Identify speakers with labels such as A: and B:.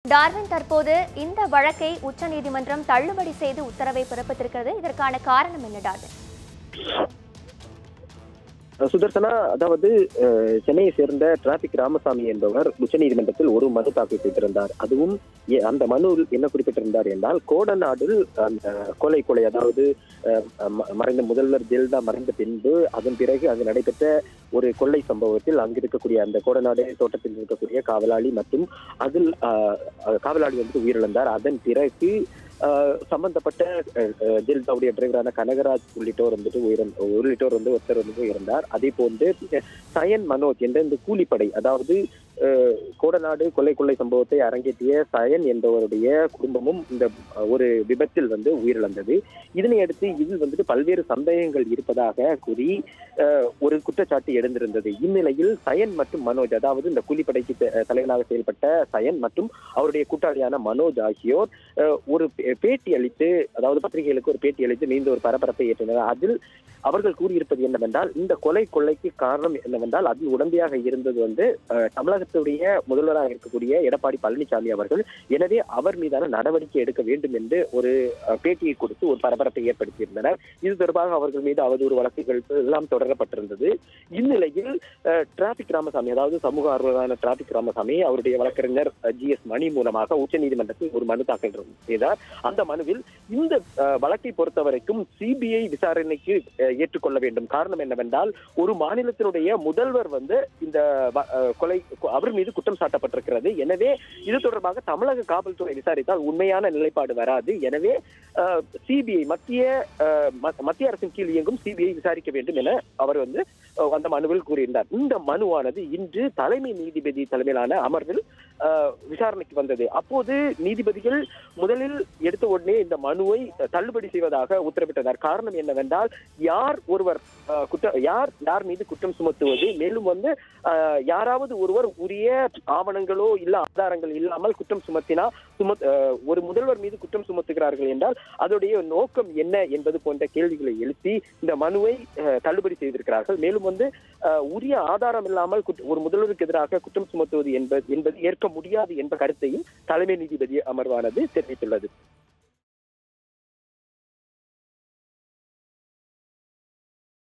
A: Darwin தற்போது இந்த வழக்கை உச்சநீதிமன்றம் தள்ளுபடி செய்து உத்தரவை பிறப்பித்திருக்கிறது. இதற்கான காரணம் என்ன டார்வின்?
B: சுதர்சனா, அதாவது சென்னையை சேர்ந்த டிராபிக் ராமசாமி என்பவர் உச்சநீதிமன்றத்தில் ஒரு மனு தாக்கல் செய்திருந்தார். அதுவும் அந்த மனுவில் என்ன குறிப்பிட்டிருந்தார் என்றால், கோடநாடில் அந்த கொலை அதாவது மறைந்த முதல்வர் ஜெயலலிதா மறைந்த பின்பு அதன் பிறகு அங்கு நடைபெற்ற ஒரு கொள்ளை சம்பவத்தில் அங்கு இருக்கக்கூடிய அந்த கோடநாடு தோட்டத்தில் இருக்கக்கூடிய காவலாளி மற்றும் அதில் காவலாளி உயிரிழந்தார். அதன் பிறகு சம்பந்தப்பட்ட ஜெயலலிதாவுடைய டிரைவரான கனகராஜ் உள்ளிட்டோர் ஒருத்தர் இருந்தார். அதே போன்று சயன் மனோஜ் என்ற இந்த கூலிப்படை, அதாவது கோடநாடு கொள்ளை சம்பவத்தை அரங்கேற்றிய சயன் என்பவருடைய குடும்பமும் இந்த ஒரு விபத்தில் உயிரிழந்தது. இதனை அடுத்து இதில் பல்வேறு சந்தேகங்கள் இருப்பதாக கூறி ஒரு குற்றச்சாட்டு எழுந்திருந்தது. இந்நிலையில் சயன் மற்றும் மனோஜ், அதாவது இந்த கூலிப்படைக்கு தலைவனாக செயல்பட்ட சயன் மற்றும் அவருடைய கூட்டாளியான மனோஜ் ஆகியோர் ஒரு பேட்டி அளித்து, அதாவது பத்திரிகைகளுக்கு ஒரு பேட்டி அளித்து நீண்ட ஒரு பரபரப்பை ஏற்றினர். அதில் அவர்கள் கூறியிருப்பது என்னவென்றால், இந்த கொலைக்கு காரணம் என்னவென்றால் அதில் உடந்தையாக இருந்தது தமிழகத்துடைய முதல்வராக இருக்கக்கூடிய எடப்பாடி பழனிசாமி அவர்கள். எனவே அவர் மீதான நடவடிக்கை எடுக்க வேண்டும் என்று ஒரு பேட்டியை கொடுத்து ஒரு பரபரப்பை ஏற்படுத்தியிருந்தனர். இது தொடர்பாக அவர்கள் மீது அவதூறு வழக்குகள் எல்லாம் தொடரப்பட்டிருந்தது. இந்நிலையில் டிராபிக் ராமசாமி, அதாவது சமூக ஆர்வலரான டிராபிக் ராமசாமி, அவருடைய வழக்கறிஞர் GS மணி மூலமாக உச்சநீதிமன்றத்தில் ஒரு மனு தாக்கல் செய்தார். அந்த மனுவில் இந்த வழக்கை பொறுத்தவரைக்கும் CBI விசாரணைக்கு ஏற்றுக்கொள்ள வேண்டும். காரணம் என்னவென்றால், ஒரு மாநிலத்தினுடைய முதல்வர் இந்த கொலை அவர் மீது குற்றம் சாட்டப்பட்டிருக்கிறது. எனவே இது தொடர்பாக தமிழக காவல்துறை விசாரித்தால் உண்மையான நிலைப்பாடு வராது. எனவே CBI மத்திய அரசின் கீழ் இயங்கும் CBI விசாரிக்க வேண்டும் என அவர் அந்த மனுவில் கூறியிருந்தார். இந்த மனுவானது இன்று தலைமை நீதிபதி தலைமையிலான அமர்வில் விசாரணைக்கு வந்தது. அப்போது நீதிபதிகள் முதலில் எடுத்த உடனே இந்த மனுவை தள்ளுபடி செய்வதாக உத்தரவிட்டனர். காரணம் என்னவென்றால், யார் மீது குற்றம் சுமத்துவது, மேலும் யாராவது ஒருவர் உரிய ஆவணங்களோ இல்ல ஆதாரங்கள் இல்லாமல் குற்றம் சுமத்தினா ஒரு முதல்வர் மீது குற்றம் சுமத்துகிறார்கள் என்றால் அதோடைய நோக்கம் என்ன என்பது போன்ற கேள்விகளை எழுப்பி இந்த மனுவை தள்ளுபடி செய்திருக்கிறார்கள். மேலும் உரிய ஆதாரம் இல்லாமல் ஒரு முதல்வருக்கு எதிராக குற்றம் சுமத்துவது என்பது ஏற்க முடியாது என்ற கருத்தையும் தலைமை நீதிபதி அமர்வானது தெரிவித்துள்ளது.